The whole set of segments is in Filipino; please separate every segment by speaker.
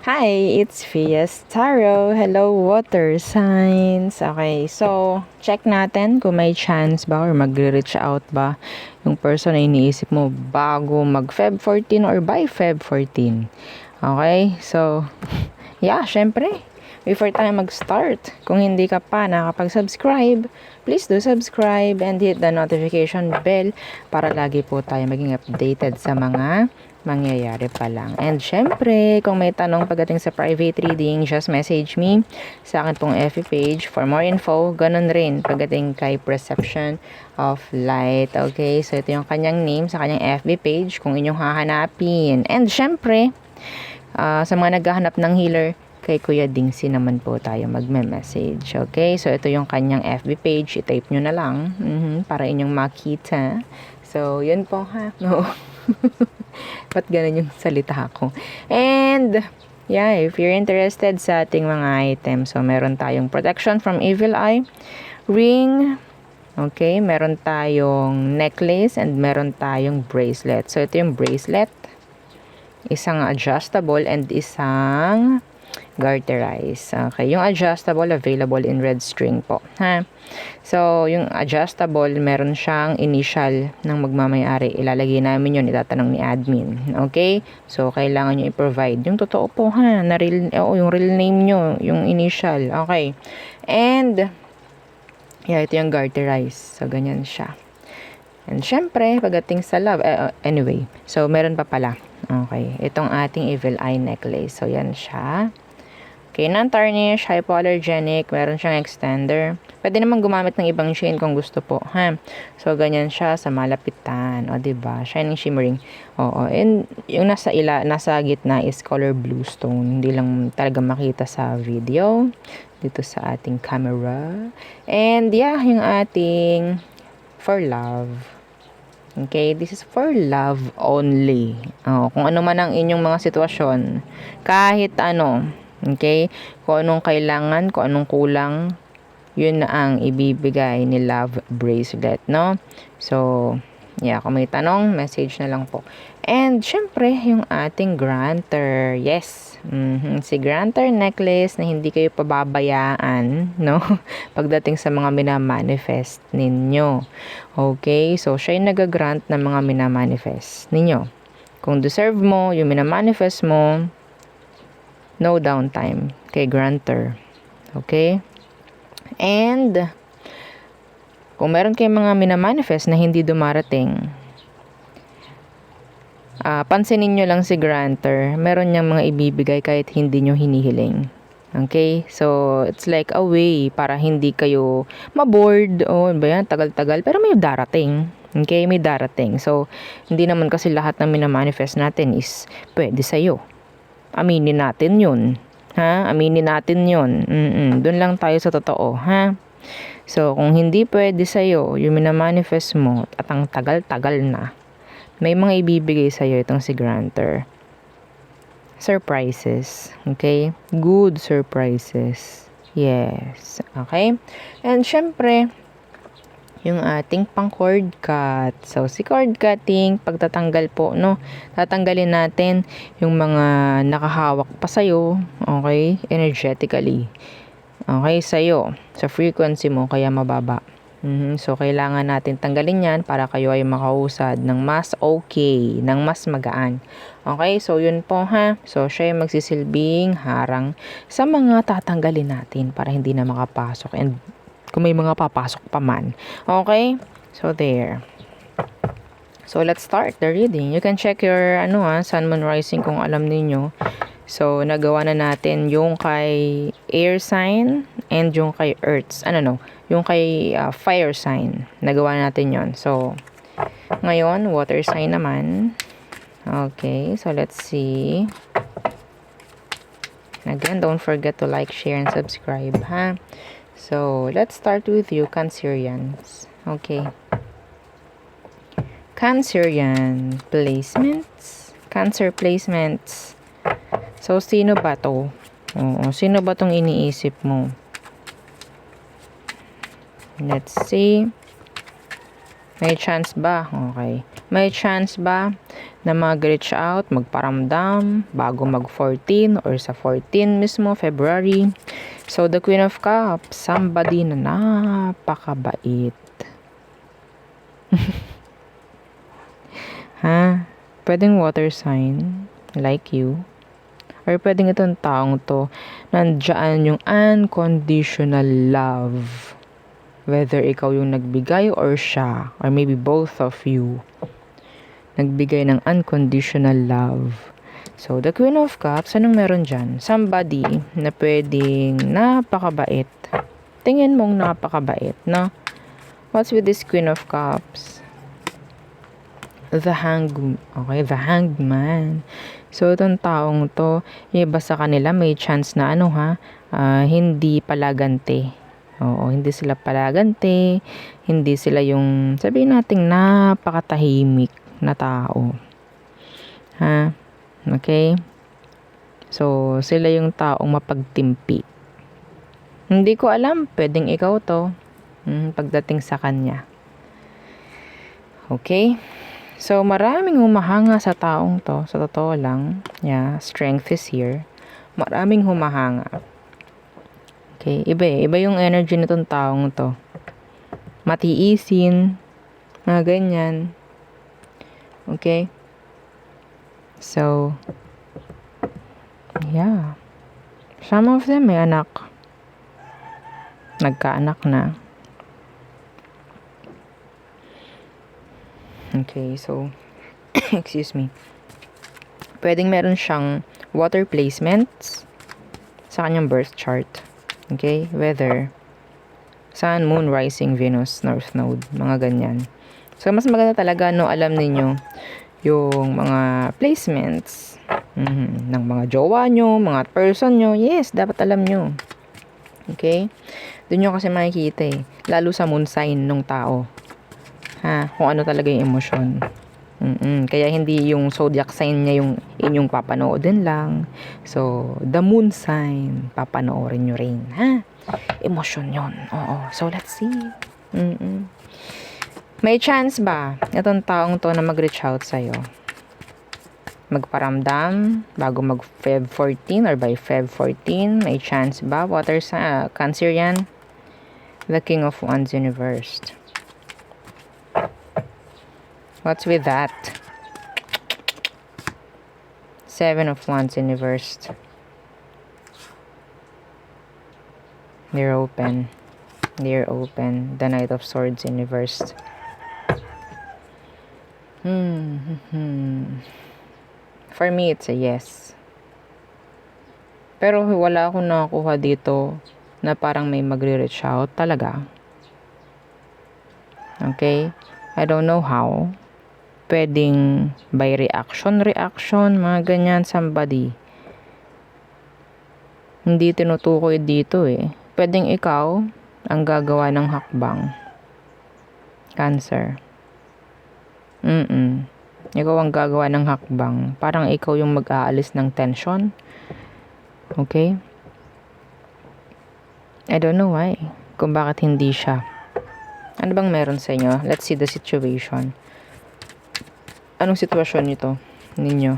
Speaker 1: Hi, it's Fias Tarot. Hello, water signs. Okay, so check natin kung may chance ba or magre-reach out ba yung person na iniisip mo bago mag-Feb 14 or by Feb 14. Okay, so yeah, syempre, before tayo mag-start, kung hindi ka pa nakapag-subscribe, please do subscribe and hit the notification bell para lagi po tayo maging updated sa mga mangyayari pa lang. And syempre, kung may tanong pagdating sa private reading, just message me sa akin pong FB page for more info. Ganun rin pagdating kay Perception of Light. Okay, so ito yung kanyang name sa kanyang FB page kung inyong hahanapin. And syempre, sa mga naghahanap ng healer, kay Kuya Dingsi naman po tayo magme-message. Okay, so ito yung kanyang FB page. I-type nyo na lang para inyong makita. So, yun po ha. No. Ba't ganun yung salita ko? And, yeah, if you're interested sa ating mga items, so meron tayong protection from evil eye, ring, okay, meron tayong necklace, and meron tayong bracelet. So, ito yung bracelet, isang adjustable, and isang garterized. Okay, yung adjustable available in red string po, ha. So, yung adjustable, meron siyang initial ng magmamayari. Ilalagay namin yun, itatanong ni admin. Okay? So, kailangan nyo i-provide. Yung totoo po, ha, na real, yung real name nyo, yung initial. Okay. And, yeah, ito yung garterized. So, ganyan siya. And, syempre, pagdating sa love, anyway, so, meron pa pala. Okay. Itong ating evil eye necklace. So, yan siya. Okay, non-tarnish, hypoallergenic, meron siyang extender. Pwede naman gumamit ng ibang chain kung gusto po, ha. So, ganyan siya sa malapitan. O, diba? Shining, shimmering. Oo. And, yung nasa gitna is color blue stone. Hindi lang talaga makita sa video. Dito sa ating camera. And, yeah, yung ating for love. Okay, this is for love only. Kung ano man ang inyong mga sitwasyon, kahit ano, okay? Kung anong kailangan, kung anong kulang, yun na ang ibibigay ni Love Bracelet, no? So, yeah, kung may tanong, message na lang po. And, syempre, yung ating granter. Yes, si granter necklace na hindi kayo pababayaan, no? Pagdating sa mga minamanifest ninyo. Okay, so, siya yung nag-grant ng mga minamanifest ninyo. Kung deserve mo, yung minamanifest mo, no downtime kay granter. Okay? And, kung meron kayong mga minamanifest na hindi dumarating, pansinin nyo lang si granter. Meron niyang mga ibibigay kahit hindi nyo hinihiling. Okay? So, it's like a way para hindi kayo mabored. Ba yan? Tagal-tagal. Pero may darating. Okay? May darating. So, hindi naman kasi lahat ng minamanifest natin is pwede sa'yo. Aminin natin yun. Ha? Aminin natin yun. Doon lang tayo sa totoo. Ha? So, kung hindi pwede sa'yo, yung minamanifest mo, at ang tagal-tagal na, may mga ibibigay sa'yo itong si granter. Surprises. Okay? Good surprises. Yes. Okay? And, syempre, yung ating pang cord cut. So, si cord cutting, pagtatanggal po, no? Tatanggalin natin yung mga nakahawak pa sa'yo, okay? Energetically. Okay, sa'yo. Sa frequency mo, kaya mababa. So, kailangan natin tanggalin yan para kayo ay makausad ng mas okay, ng mas magaan. Okay, so yun po ha. So, siya yung magsisilbing harang sa mga tatanggalin natin para hindi na makapasok. And kung may mga papasok pa man. Okay? So, there. So, let's start the reading. You can check your, Sun, Moon, Rising kung alam niyo. So, nagawa na natin yung kay air sign and yung kay earth. Yung kay fire sign. Nagawa natin yon. So, ngayon, water sign naman. Okay, so let's see. Again, don't forget to like, share, and subscribe, ha? So, let's start with you, Cancerians. Okay. Cancerian placements. Cancer placements. So, sino ba to? Sino ba tong iniisip mo? Let's see. May chance ba? Okay. May chance ba na mag-reach out, magparamdam bago mag-14 or sa 14 mismo, February? So, the Queen of Cups, somebody na napakabait. Ha? Pwedeng water sign, like you. Or pwedeng itong taong to, nandiyan yung unconditional love. Whether ikaw yung nagbigay or siya, or maybe both of you nagbigay ng unconditional love. So, the Queen of Cups, anong meron dyan? Somebody na pwedeng napakabait. Tingin mong napakabait, no? What's with this Queen of Cups? The Hanged Man. So, itong taong to, yung iba sa kanila, may chance na hindi palagante. Oo, hindi sila palagante, hindi sila yung, sabihin nating napakatahimik na tao. Ha? Okay? So, sila yung taong mapagtimpi. Hindi ko alam, pwedeng ikaw to. Pagdating sa kanya. Okay? So, maraming humahanga sa taong to. Sa totoo lang. Yeah, strength is here. Maraming humahanga. Okay? Iba yung energy nitong taong to. Matiisin. Mga ganyan. Okay? So, yeah. Some of them may anak. Nagkaanak na. Okay, so, excuse me. Pwedeng meron siyang water placements sa kanyang birth chart. Okay? Whether Sun, Moon, Rising, Venus, North Node. Mga ganyan. So, mas maganda talaga, alam ninyo yung mga placements ng mga jowa nyo, mga person nyo. Yes, dapat alam nyo. Okay? Doon nyo kasi makikita lalo sa moon sign ng tao. Kung ano talaga yung emosyon. Kaya hindi yung zodiac sign niya yung inyong papanoodin lang. So, the moon sign, papanoorin nyo rin. Emosyon yun. Oo. So, let's see. May chance ba itong taong to na mag-reach out sa'yo? Magparamdam bago mag-Feb 14 or by Feb 14? May chance ba? Water sa Cancer yan? The King of Wands Universe. What's with that? Seven of Wands Universe. They're open. They're open. The Knight of Swords Universe. For me, it's a yes. Pero wala akong nakakuha dito na parang may magre-reach out talaga. Okay? I don't know how. Pwedeng by reaction, mga ganyan, somebody. Hindi tinutukoy dito Pwedeng ikaw ang gagawa ng hakbang. Cancer. Ikaw ang gagawa ng hakbang. Parang ikaw yung mag-aalis ng tension. Okay? I don't know why. Kung bakit hindi siya. Ano bang meron sa inyo? Let's see the situation. Anong sitwasyon nito ninyo?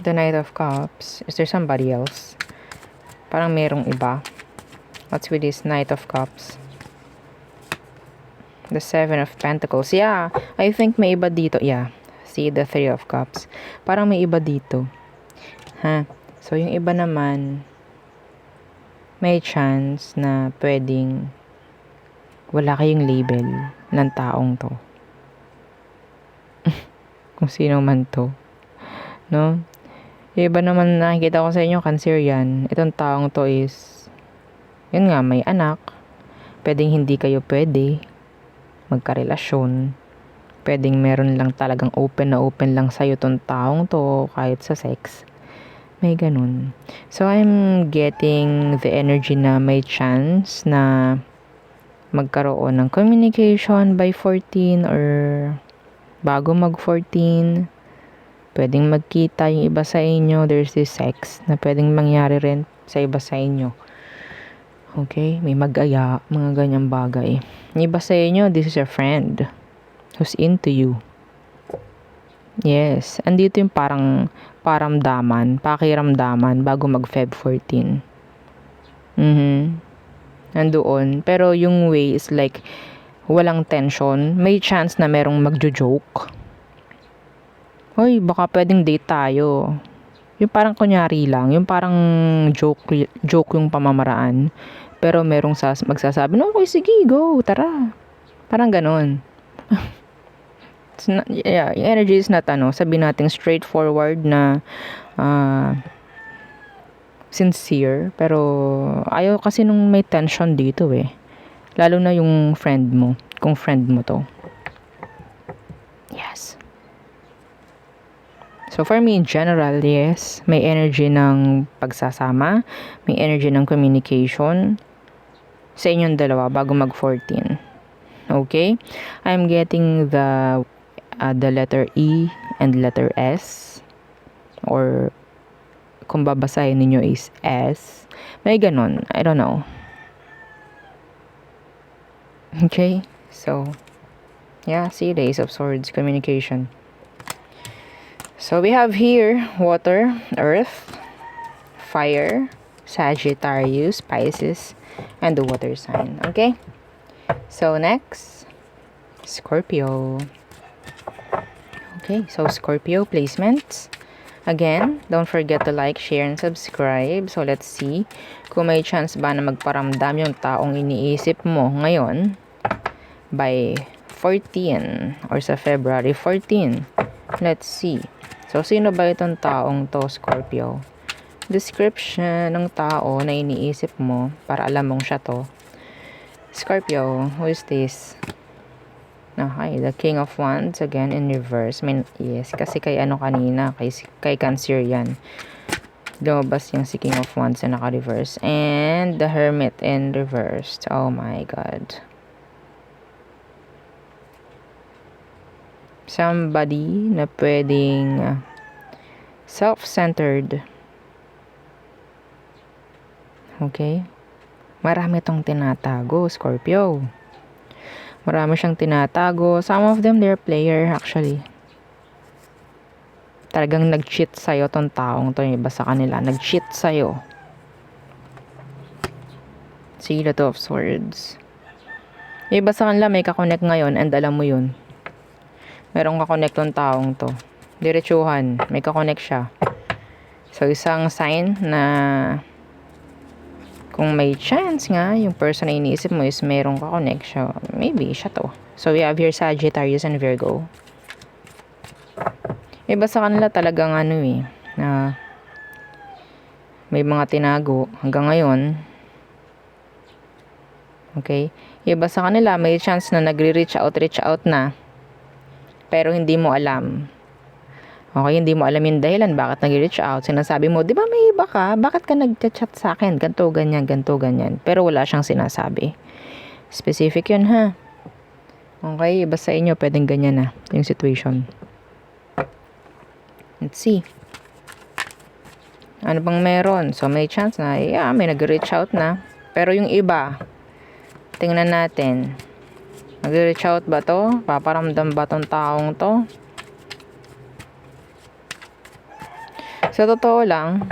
Speaker 1: The Knight of Cups. Is there somebody else? Parang merong iba. What's with this Knight of Cups? The Seven of Pentacles. Yeah, I think may iba dito. Yeah. See, the Three of Cups. Parang may iba dito. So, yung iba naman, may chance na pwedeng wala kayong label ng taong to. Kung sino man to. No? Yung iba naman nakikita ko sa inyo, Cancer yan. Itong taong to is, yun nga, may anak. Pwedeng hindi kayo pwede magkarelasyon. Pwedeng meron lang talagang open lang sa'yo tong taong to kahit sa sex. May ganun. So, I'm getting the energy na may chance na magkaroon ng communication by 14 or bago mag-14. Pwedeng magkita yung iba sa inyo. There's this sex na pwedeng mangyari rin sa iba sa inyo. Okay? May mag-aya, mga ganyang bagay. Yung iba sa inyo, this is your friend who's into you. Yes. Andito yung parang pakiramdaman bago mag-Feb 14. Nandoon. Pero yung way is like, walang tension. May chance na merong magjo-joke. Hoy, baka pwedeng date tayo. Yung parang kunyari lang. Yung parang joke yung pamamaraan. Pero merong magsasabi, no, okay, sige, go, tara. Parang ganon. Yeah, yung energy is not, sabi natin straightforward na sincere. Pero ayaw kasi nung may tension dito eh. Lalo na yung friend mo. Kung friend mo to. Yes. So for me in general, yes, may energy ng pagsasama, may energy ng communication sa inyong dalawa bago mag-14. Okay? I'm getting the letter E and letter S, or kung babasahin ninyo is S. May ganon. I don't know. Okay? So, yeah, see, the Ace of Swords, communication. So, we have here water, earth, fire, Sagittarius, Pisces, and the water sign. Okay? So, next, Scorpio. Okay, so Scorpio placements. Again, don't forget to like, share, and subscribe. So, let's see kung may chance ba na magparamdam yung taong iniisip mo ngayon by 14 or sa February 14. Let's see. So, sino ba itong taong to, Scorpio? Description ng tao na iniisip mo para alam mong siya to. Scorpio, who is this? Okay, the King of Wands again in reverse. Yes, kasi kay kanina, kay Cancer yan. Lumabas yung si King of Wands na naka-reverse. And the Hermit in reverse. Oh my God. Somebody na pwedeng self-centered. Okay? Marami tong tinatago, Scorpio. Marami siyang tinatago. Some of them, they're player actually. Talagang nag-cheat sa'yo tong taong to. Yung iba sa kanila, nag-cheat sa'yo. See, the Two of Swords. Yung iba sa kanila, may kakonect ngayon and alam mo yun. Merong kakonect tong taong to. Diretsuhan, may kakonect siya. So, isang sign na kung may chance nga, yung person na iniisip mo is merong kakonect siya. Maybe, siya to. So, we have here Sagittarius and Virgo. Iba sa kanila talagang na may mga tinago hanggang ngayon. Okay? Iba sa kanila, may chance na reach out na. Pero hindi mo alam. Okay, hindi mo alam yung dahilan bakit nag-reach out. Sinasabi mo, di ba may iba ka? Bakit ka nag-chat sa akin? Ganto, ganyan. Pero wala siyang sinasabi. Specific yun, ha? Okay, iba sa inyo, pwedeng ganyan na yung situation. Let's see. Ano bang meron? So, may chance na, may nag-reach out na. Pero yung iba, tingnan natin. Nag-reach out ba to? Paparamdam ba tong taong to? Sa totoo lang,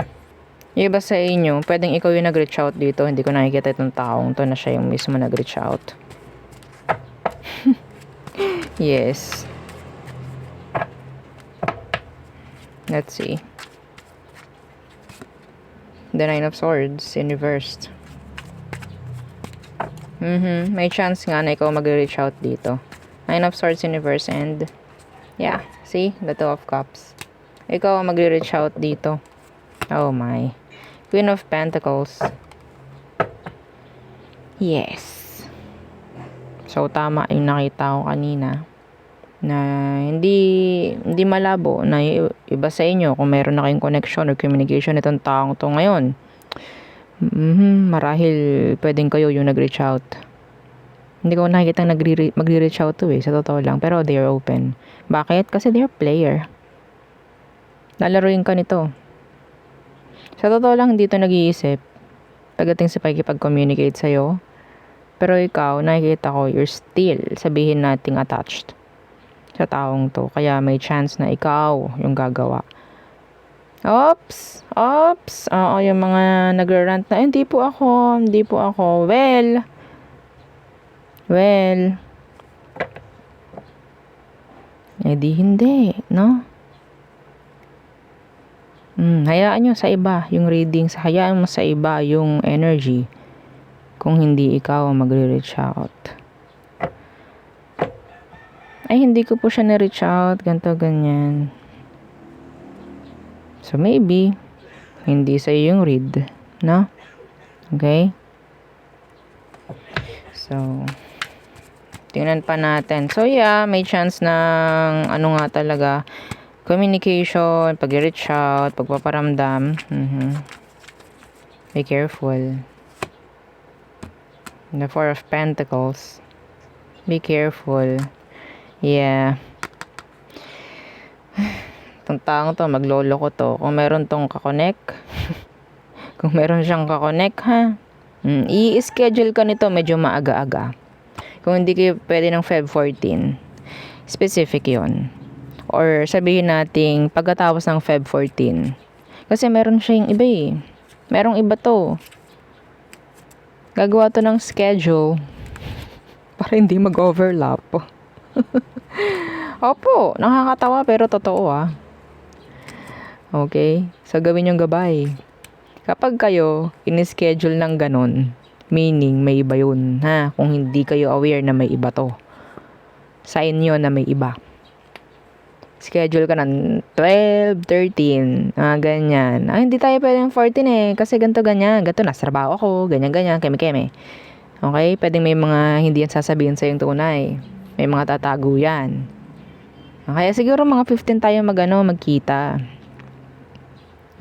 Speaker 1: yung iba sa inyo, pwedeng ikaw yung nag-reach out dito. Hindi ko nakikita itong taong to na siya yung mismo nag-reach out. Yes. Let's see. The Nine of Swords in reversed. May chance nga na ikaw mag-reach out dito. Nine of Swords in reverse and yeah, see? The Two of Cups. Ikaw ang mag-reach out dito. Oh my. Queen of Pentacles. Yes. So, tama yung nakita ko kanina. Na hindi malabo na iba sa inyo kung meron na kayong connection or communication itong taong to ngayon. Marahil pwedeng kayo yung nag-reach out. Hindi ko nakikita mag-reach out to sa totoo lang. Pero they're open. Bakit? Kasi they're player. Lalaruin ka nito. Sa totoo lang, dito nag-iisip. pagdating sa pagkipag-communicate sa'yo. Pero ikaw, nakikita ko, you're still, sabihin nating attached sa taong to. Kaya may chance na ikaw yung gagawa. Oops! Oo, yung mga nagrarant na, hindi po ako. Well, di hindi, no? Hayaan nyo sa iba yung readings. Hayaan mo sa iba yung energy. Kung hindi ikaw ang magre-reach out. Ay, hindi ko po siya na-reach out. Ganto, ganyan. So, maybe, hindi sa'yo yung read. No? Okay? So, tingnan pa natin. So, yeah, may chance ng talaga, communication, pag-reach out, pagpaparamdam. Be careful. The Four of Pentacles. Be careful. Yeah. Itong taong to, maglolo ko to. Kung meron tong kakonek, kung meron siyang kakonek, ha? I-schedule ka nito medyo maaga-aga. Kung hindi kayo pwede ng Feb 14, specific yon. Or sabihin nating pagkatapos ng Feb 14. Kasi meron siyang iba eh. Merong iba to. Gagawa to ng schedule para hindi mag-overlap. Opo, nakakatawa pero totoo Okay? So, gawin yung gabay. Kapag kayo in-schedule ng ganon, meaning may iba yun, ha? Kung hindi kayo aware na may iba to. Sign yun na may iba. Schedule ka ng 12, 13, ganyan. Hindi tayo pwedeng 14 kasi ganito, ganyan. Ganito, nasa trabaho ako, ganyan, ganyan, keme-keme. Okay? Pwedeng may mga hindi yan sasabihin sa yung tunay. May mga tatago yan. Kaya siguro mga 15 tayo magkita.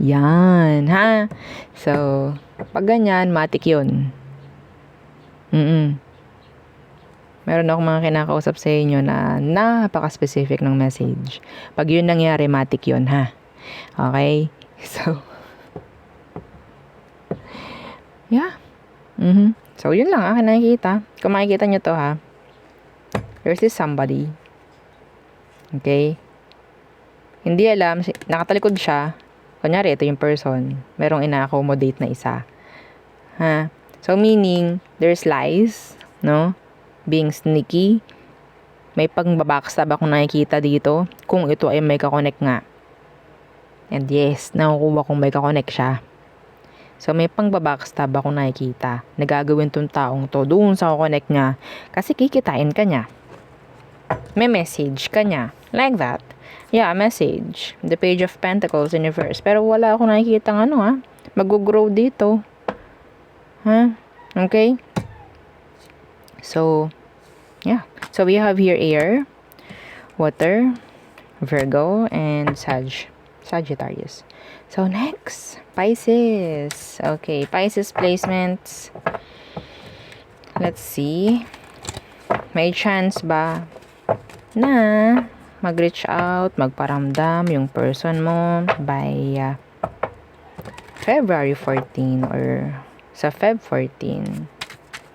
Speaker 1: Yan, ha? So, pag ganyan, matik yun. Meron akong mga kinakausap sa inyo na napaka-specific ng message. Pag yun nangyari, matik yun, ha? Okay? So, yeah. So, yun lang, akin nakikita. Kung makikita nyo to, ha? There's this somebody. Okay? Hindi alam, nakatalikod siya. Kunyari, ito yung person. Merong ina-accommodate na isa. Ha? So, meaning, there's lies, no? Being sneaky. May pang-backstab akong nakikita dito. Kung ito ay may kakonek nga. And yes, nakukuha kung may kakonek siya. So, may pang-backstab akong nakikita. Nagagawin tong taong to doon sa kakonek niya. Kasi kikitain ka niya. May message ka niya. Like that. Yeah, message. The Page of Pentacles in reverse. Pero wala akong nakikita mag-grow dito. Okay? So, yeah. So, we have here air, water, Virgo, and Sagittarius. So, next, Pisces. Okay, Pisces placements. Let's see. May chance ba na mag-reach out, magparamdam yung person mo by February 14 or sa Feb 14.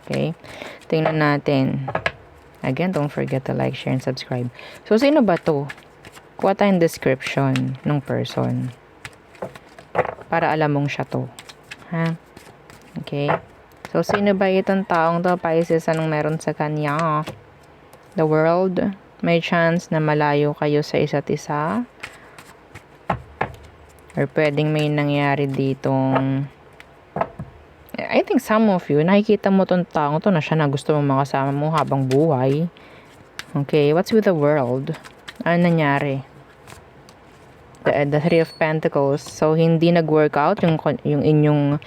Speaker 1: Okay? Tingnan natin. Again, don't forget to like, share, and subscribe. So, sino ba to? Kuha tayong description ng person. Para alam mong siya to. Ha? Okay? So, sino ba itong taong to? Pisces, anong meron sa kanya? The World. May chance na malayo kayo sa isa't isa. Or pwedeng may nangyari ditong I think some of you, nakikita mo tong taong to na siya na gusto mong makasama mo habang buhay. Okay, what's with the World? Ano nangyari? The Three of Pentacles. So, hindi nag-work out yung inyong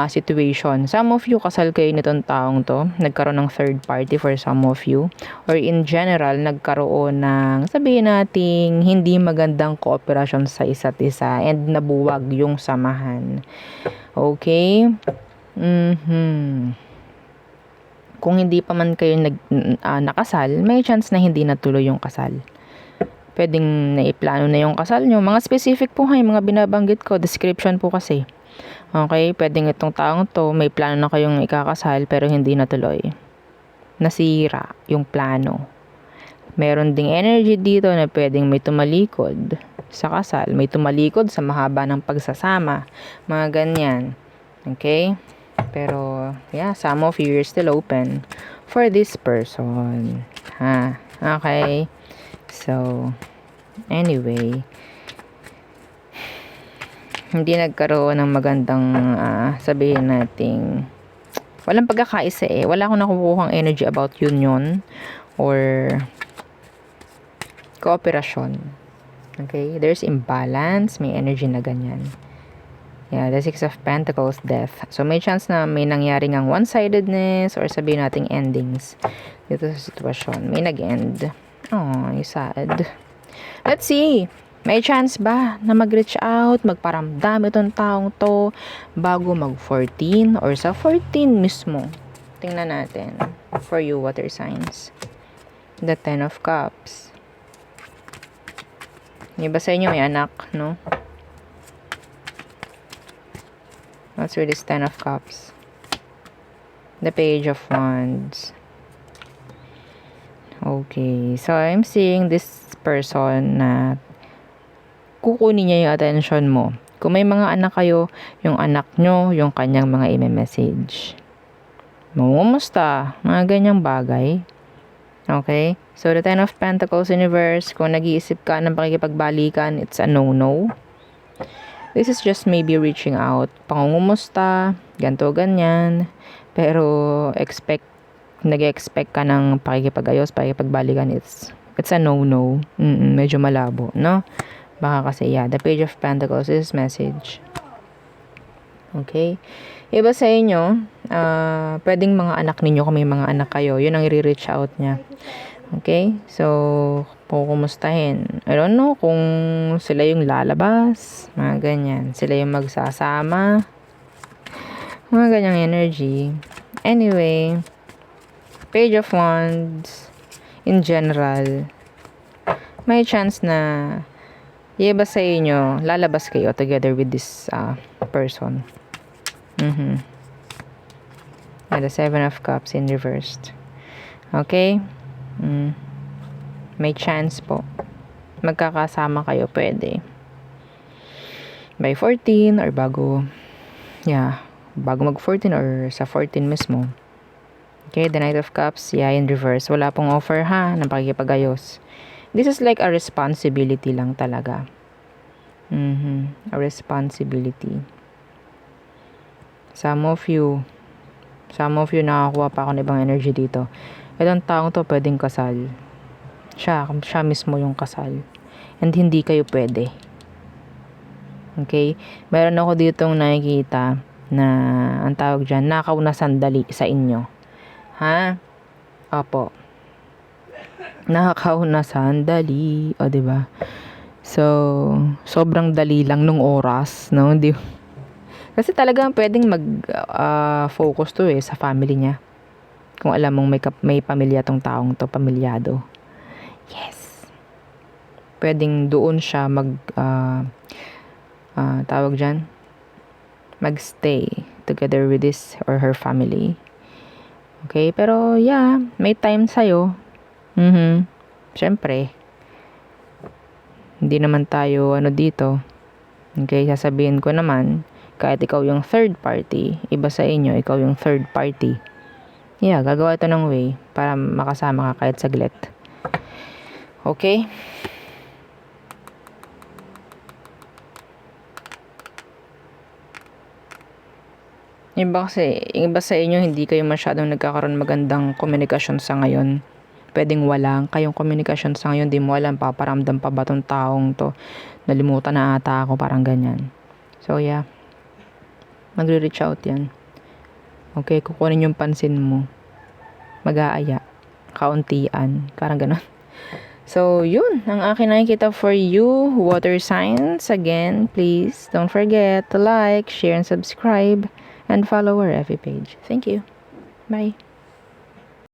Speaker 1: situation. Some of you, kasal kayo nitong taong to. Nagkaroon ng third party for some of you. Or in general, nagkaroon ng, sabihin nating, hindi magandang kooperasyon sa isa't isa. And nabuwag yung samahan. Okay? Kung hindi pa man kayo nakasal, may chance na hindi natuloy yung kasal. Pwedeng naiplano na yung kasal nyo. Mga specific po yung mga binabanggit ko. Description po kasi. Okay, pwedeng itong taong to, may plano na kayong ikakasal pero hindi natuloy. Nasira yung plano. Meron ding energy dito na pwedeng may tumalikod sa kasal, may tumalikod sa mahaba ng pagsasama, mga ganyan. Okay? Pero, yeah, some of you are still open for this person. Ha? Okay? So, anyway, hindi nagkaroon ng magandang sabihin nating walang pagkakaisa eh. Wala akong nakukuhang energy about union or kooperasyon. Okay? There's imbalance. May energy na ganyan. Yeah, the Six of Pentacles, death. So, may chance na may nangyari ngang one-sidedness or sabihin nating endings dito sa sitwasyon. May nag-end. Oh, you sad. Let's see. May chance ba na mag-reach out, magparamdam itong taong to bago mag-14 or sa 14 mismo? Tingnan natin. For you, water signs. The 10 of Cups. Iba sa inyo may anak, no? What's with this 10 of Cups? The Page of Wands. Okay. So, I'm seeing this person na kukunin niya yung attention mo. Kung may mga anak kayo, yung anak nyo, yung kanyang mga i-message. Mumusta? Mga ganyang bagay. Okay? So, the 10 of Pentacles universe, kung nag-iisip ka ng pakikipagbalikan, it's a no-no. This is just maybe reaching out. Pangungumusta, ganto ganyan. Pero, nag-expect ka ng pakikipag-ayos, pakikipagbalikan, it's a no-no. Medyo malabo, no? Baka kasi, yeah, the Page of Pentacles is message. Okay? Iba sa inyo, pwedeng mga anak ninyo, kung may mga anak kayo, yun ang i-reach out niya. Okay? So, kukumustahin. I don't know kung sila yung lalabas, mga ganyan. Sila yung magsasama. Mga ganyang energy. Anyway, Page of Wands, in general, may chance na iba sa inyo, lalabas kayo together with this person. Yeah, the 7 of Cups in reversed. Okay? May chance po. Magkakasama kayo, pwede. By 14 or bago mag-14 or sa 14 mismo. Okay, the Knight of Cups, yeah, in reverse. Wala pong offer ha, ng pakikipag-ayos. This is like a responsibility lang talaga. A responsibility. Some of you nakakuha pa ako ng ibang energy dito. Itong taong to pwedeng kasal. Siya mismo yung kasal. And hindi kayo pwede. Okay? Meron ako ditong nakikita na, ang tawag dyan, nakaw na sandali sa inyo. Ha? Opo. Nakaw na sandali. O, diba? So, sobrang dali lang nung oras, no? Kasi talagang pwedeng mag-focus to sa family niya. Kung alam mong may pamilya tong taong to, pamilyado. Yes. Pwedeng doon siya tawag dyan, magstay together with this or her family. Okay? Pero, yeah, may time sa'yo. Siyempre, hindi naman tayo dito. Okay, sasabihin ko naman, kahit ikaw yung third party, iba sa inyo, ikaw yung third party. Yeah, gagawa ito ng way para makasama ka kahit saglit. Okay? Iba sa inyo, hindi kayo masyadong nagkakaroon magandang komunikasyon sa ngayon. Pwedeng walang kayong komunikasyon sa ngayon, di mo alam, paparamdam pa ba tong taong to, nalimutan na ata ako, parang ganyan. So yeah, magre-reach out yan. Okay, kukunin yung pansin mo, mag-aaya, kauntian, parang ganon. So yun, ang akin nakikita for you, water signs. Again, please don't forget to like, share, and subscribe, and follow our FB page. Thank you. Bye.